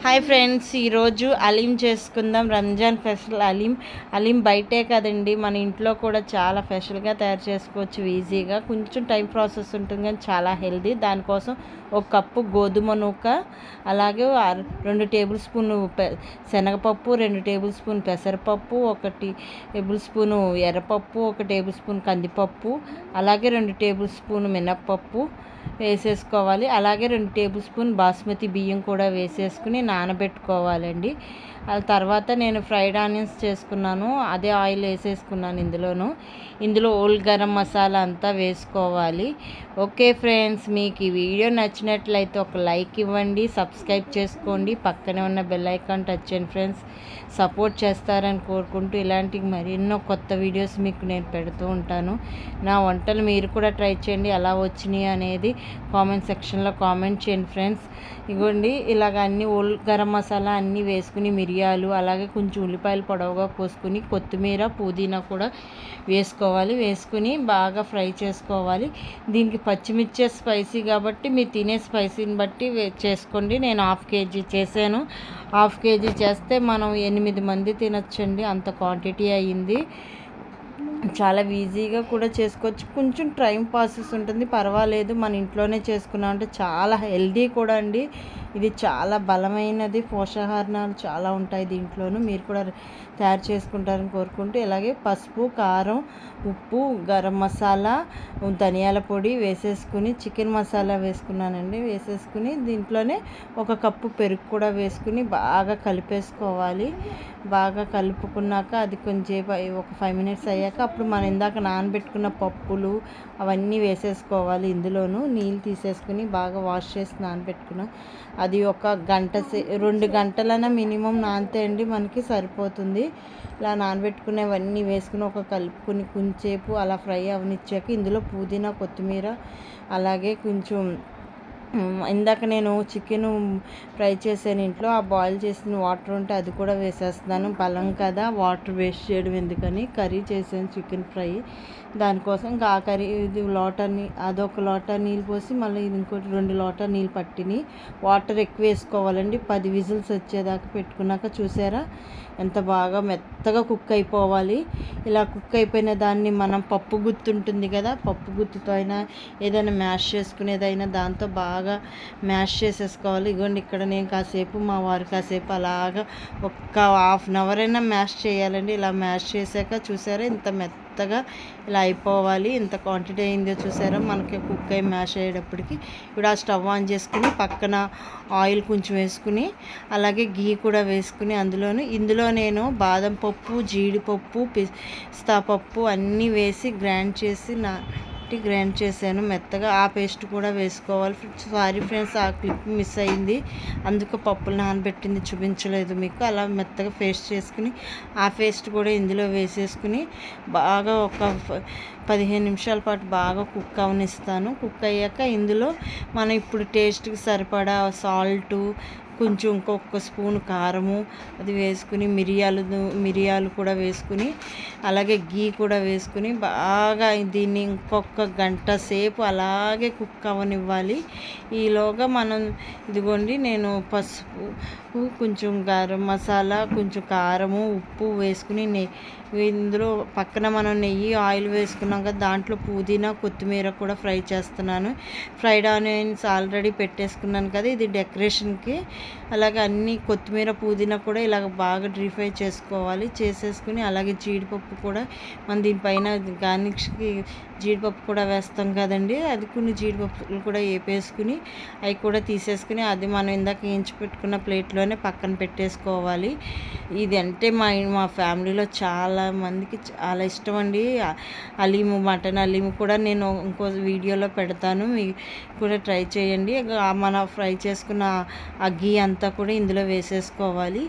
Hi friends, ఈరోజు అలీం చేసుకుందాం. Ramzan special Aleem బయటే కదండి, మన ఇంట్లో కూడా చాలా స్పెషల్గా తయారు చేసుకోవచ్చు ఈజీగా. కొంచెం టైం ప్రాసెస్ ఉంటుంది కానీ చాలా హెల్దీ. దానికోసం ఒక కప్పు గోధుమ నూక, అలాగే 2 టేబుల్ స్పూన్ శనగపప్పు, 2 టేబుల్ స్పూన్ పెసరపప్పు, 1 టేబుల్ స్పూను ఎర్రపప్పు, 1 టేబుల్ స్పూన్ కందిపప్పు, అలాగే 2 టేబుల్ స్పూన్ మినప్పప్పు వేసేసుకోవాలి. అలాగే 2 టేబుల్ స్పూన్ బాస్మతి బియ్యం కూడా వేసేసుకుని నానబెట్టుకోవాలండి. ఆ తర్వాత నేను ఫ్రైడ్ ఆనియన్స్ చేసుకున్నాను, అదే ఆయిల్ వేసేసుకున్నాను. ఇందులో ఓల్ గరం మసాలా అంతా వేసుకోవాలి. ఓకే ఫ్రెండ్స్, మీకు ఈ వీడియో నచ్చినట్లయితే ఒక లైక్ ఇవ్వండి, సబ్స్క్రైబ్ చేసుకోండి, పక్కనే ఉన్న బెల్ ఐకాన్ టచ్ చేయండి ఫ్రెండ్స్. సపోర్ట్ చేస్తారని కోరుకుంటూ ఇలాంటి మరెన్నో కొత్త వీడియోస్ మీకు నేను పెడుతూ ఉంటాను. నా వంటలు మీరు కూడా ట్రై చేయండి, ఎలా వచ్చినాయి అనేది కామెంట్ సెక్షన్లో కామెంట్ చేయండి ఫ్రెండ్స్. ఇగోండి, ఇలాగ అన్నీ గరం మసాలా అన్నీ వేసుకుని, మిరియాలు, అలాగే కొంచెం ఉల్లిపాయలు పొడవుగా కోసుకుని, కొత్తిమీర, పుదీనా కూడా వేసుకుని బాగా ఫ్రై చేసుకోవాలి. దీనికి పచ్చిమిర్చి స్పైసీ కాబట్టి మీరు తినే స్పైసీని బట్టి చేసుకోండి. నేను 1/2 కేజీ చేశాను. 1/2 కేజీ చేస్తే మనం 8 మంది తినొచ్చండి, అంత క్వాంటిటీ అయ్యింది. చాలా ఈజీగా కూడా చేసుకోవచ్చు, కొంచెం టైం ప్రాసెస్ ఉంటుంది, పర్వాలేదు. మన ఇంట్లోనే చేసుకున్నాం అంటే చాలా హెల్దీ కూడా అండి. ఇది చాలా బలమైనది, పోషకాహారాలు చాలా ఉంటాయి దీంట్లోనూ. మీరు కూడా తయారు చేసుకుంటారని కోరుకుంటూ, ఇలాగే పసుపు, కారం, ఉప్పు, గరం మసాలా, ధనియాల పొడి వేసేసుకుని, చికెన్ మసాలా వేసుకున్నానండి. వేసేసుకుని దీంట్లోనే 1 కప్పు పెరుగు కూడా వేసుకుని బాగా కలిపేసుకోవాలి. బాగా కలుపుకున్నాక అది కొంచెం ఒక 5 మినిట్స్ అయ్యాక అప్పుడు మనం ఇందాక నానబెట్టుకున్న పప్పులు అవన్నీ వేసేసుకోవాలి. ఇందులోనూ నీళ్ళు తీసేసుకుని బాగా వాష్ చేసి నానబెట్టుకున్నాం. అది 2 గంటలైనా మినిమం నానితే అండి మనకి సరిపోతుంది. ఇలా నానబెట్టుకునేవన్నీ వేసుకుని కలుపుకుని కొంచెంసేపు అలా ఫ్రై అవనిచ్చాక ఇందులో పుదీనా, కొత్తిమీర, అలాగే కొంచెం ఇందాక నేను చికెన్ ఫ్రై చేసాను ఇంట్లో, ఆ బాయిల్ చేసిన వాటర్ ఉంటే అది కూడా వేసేస్తున్నాను. బలం కదా, వాటర్ వేస్ట్ చేయడం ఎందుకని కర్రీ చేసాను చికెన్ ఫ్రై. దానికోసం ఇంకా ఆ కర్రీ అదొక లోటా నీళ్ళు పోసి మళ్ళీ ఇంకోటి 2 లోటా నీళ్ళు పట్టిని. వాటర్ ఎక్కువ వేసుకోవాలండి. 10 విజిల్స్ వచ్చేదాకా పెట్టుకున్నాక చూసారా ఎంత బాగా మెత్తగా కుక్ అయిపోవాలి. ఇలా కుక్ అయిపోయిన దాన్ని మనం పప్పు గుత్తి ఉంటుంది కదా, పప్పు గుత్తితో అయినా ఏదైనా మ్యాష్ చేసుకునేదైనా దాంతో బాగా మ్యాష్ చేసేసుకోవాలి. ఇగోండి, ఇక్కడ నేను కాసేపు, మా వారు కాసేపు అలాగా 1 హాఫ్ అన్ అవర్ అయినా మ్యాష్ చేయాలండి. ఇలా మ్యాష్ చేశాక చూసారా ఇంత మెత్తగా ఇలా అయిపోవాలి. ఇంత క్వాంటిటీ అయిందో చూసారా మనకి కుక్ అయి మ్యాష్ అయ్యేటప్పటికి. ఇప్పుడు ఆ స్టవ్ ఆన్ చేసుకుని పక్కన ఆయిల్ కొంచెం వేసుకుని, అలాగే గీ కూడా వేసుకుని ఇందులో నేను బాదం పప్పు, జీడిపప్పు, పిస్తా పప్పు అన్నీ వేసి గ్రైండ్ చేశాను మెత్తగా. ఆ పేస్ట్ కూడా వేసుకోవాలి. సారీ ఫ్రెండ్స్, ఆ క్లిప్ మిస్ అయింది, అందుకు పప్పులు నానబెట్టింది చూపించలేదు మీకు. అలా మెత్తగా పేస్ట్ చేసుకుని ఆ పేస్ట్ కూడా ఇందులో వేసేసుకుని బాగా ఒక 15 నిమిషాల పాటు బాగా కుక్ అవనిస్తాను. కుక్ అయ్యాక ఇందులో మనం ఇప్పుడు టేస్ట్కి సరిపడా సాల్టు, కొంచెం ఇంకొక స్పూన్ కారము అది వేసుకుని, మిరియాలు కూడా వేసుకుని, అలాగే గీ కూడా వేసుకుని బాగా దీన్ని ఇంకొక గంట సేపు అలాగే కుక్ అవ్వనివ్వాలి. ఈలోగా మనం ఇదిగోండి, నేను పసుపు, కొంచెం గరం మసాలా, కొంచెం కారము, ఉప్పు వేసుకుని ఇందులో పక్కన మనం నెయ్యి, ఆయిల్ వేసుకున్నాం కదా, దాంట్లో పుదీనా, కొత్తిమీర కూడా ఫ్రై చేస్తున్నాను. ఫ్రైడ్ ఆనియన్స్ ఆల్రెడీ పెట్టేసుకున్నాను కదా, ఇది డెకరేషన్కి. అలాగే అన్నీ కొత్తిమీర, పుదీనా కూడా ఇలాగ బాగా డ్రీ ఫ్రై చేసేసుకుని, అలాగే జీడిపప్పు కూడా మనం దీనిపైన గార్నిష్కి జీడిపప్పు కూడా వేస్తాం కదండి, అది కొన్ని జీడిపప్పులు కూడా వేపేసుకుని అవి కూడా తీసేసుకుని అది మనం ఇందాక వేయించి పెట్టుకున్న ప్లేట్లోనే పక్కన పెట్టేసుకోవాలి. ఇది అంటే మా ఫ్యామిలీలో చాలా మందికి చాలా ఇష్టం అండి. అలీము, మటన్ అలీము కూడా నేను ఇంకో వీడియోలో పెడతాను, మీరు కూడా ట్రై చేయండి. మన ఫ్రై చేసుకున్న ఆ గీ అంతా కూడా ఇందులో వేసేసుకోవాలి.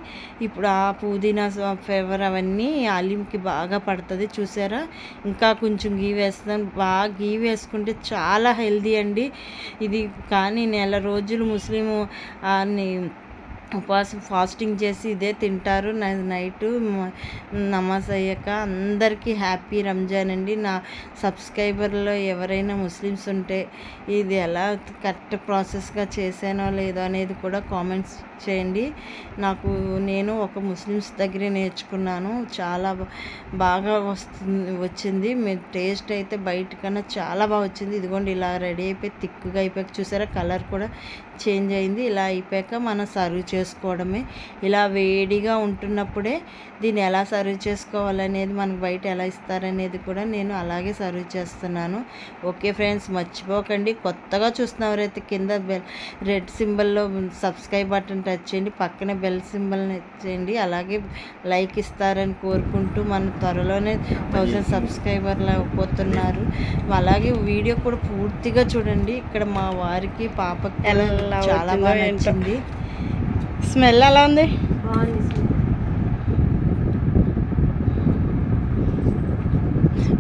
ఇప్పుడు ఆ పుదీనా ఫ్లేవర్ అవన్నీ అలీంకి బాగా పడుతుంది చూసారా. ఇంకా కొంచెం గీ వేస్తాను. బాగా గీ వేసుకుంటే చాలా హెల్దీ అండి ఇది. కానీ నెల రోజులు ముస్లిము ఉపవాసం ఫాస్టింగ్ చేసి ఇదే తింటారు. నైటు నమాజ్ అయ్యాక. అందరికీ హ్యాపీ రంజాన్ అండి. నా సబ్స్క్రైబర్లో ఎవరైనా ముస్లిమ్స్ ఉంటే ఇది ఎలా కరెక్ట్ ప్రాసెస్గా చేశానో లేదో అనేది కూడా కామెంట్స్ చేయండి. నేను ఒక ముస్లిమ్స్ దగ్గరే నేర్చుకున్నాను. చాలా బాగా వచ్చింది. మీ టేస్ట్ అయితే బయట కన్నా చాలా బాగా వచ్చింది. ఇదిగోండి ఇలా రెడీ అయిపోయి థిక్గా అయిపోయాక చూసారా కలర్ కూడా చేంజ్ అయింది. ఇలా అయిపోయాక మనం సర్వ్ చేసుకోవడమే. ఇలా వేడిగా ఉంటున్నప్పుడే దీన్ని ఎలా సర్వ్ చేసుకోవాలనేది మనకు బయట ఎలా ఇస్తారనేది కూడా నేను అలాగే సర్వ్ చేస్తున్నాను. ఓకే ఫ్రెండ్స్, మర్చిపోకండి. కొత్తగా చూస్తున్నవారైతే కింద రెడ్ సింబల్లో సబ్స్క్రైబ్ బటన్ టచ్ చేయండి, పక్కనే బెల్ సింబల్ని చేయండి. అలాగే లైక్ ఇస్తారని కోరుకుంటూ మన త్వరలోనే 1000 సబ్స్క్రైబర్లు అయిపోతున్నారు. అలాగే వీడియో కూడా పూర్తిగా చూడండి. ఇక్కడ మా వారికి పాపకి చాలా బాగా నచ్చింది. స్మెల్ ఎలా ఉంది?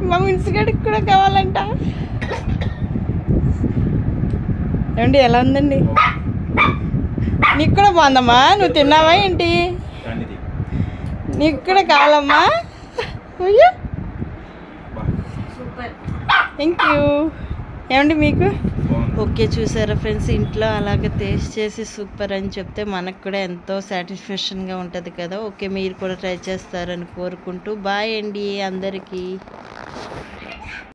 మా మున్సిగడికి కూడా కావాలంట. ఏమండి ఎలా ఉందండి? నీకు కూడా బాగుందమ్మా? నువ్వు తిన్నావా ఏంటి? నీకు కూడా కావాలమ్మా? Thank you. ఏమండి మీకు? ఓకే, చూసారా ఫ్రెండ్స్, ఇంట్లో అలాగే టేస్ట్ చేసి సూపర్ అని చెప్తే మనకు కూడా ఎంతో సాటిస్ఫాక్షన్గా ఉంటుంది కదా. ఓకే, మీరు కూడా ట్రై చేస్తారని కోరుకుంటూ బాయ్ అండి అందరికీ.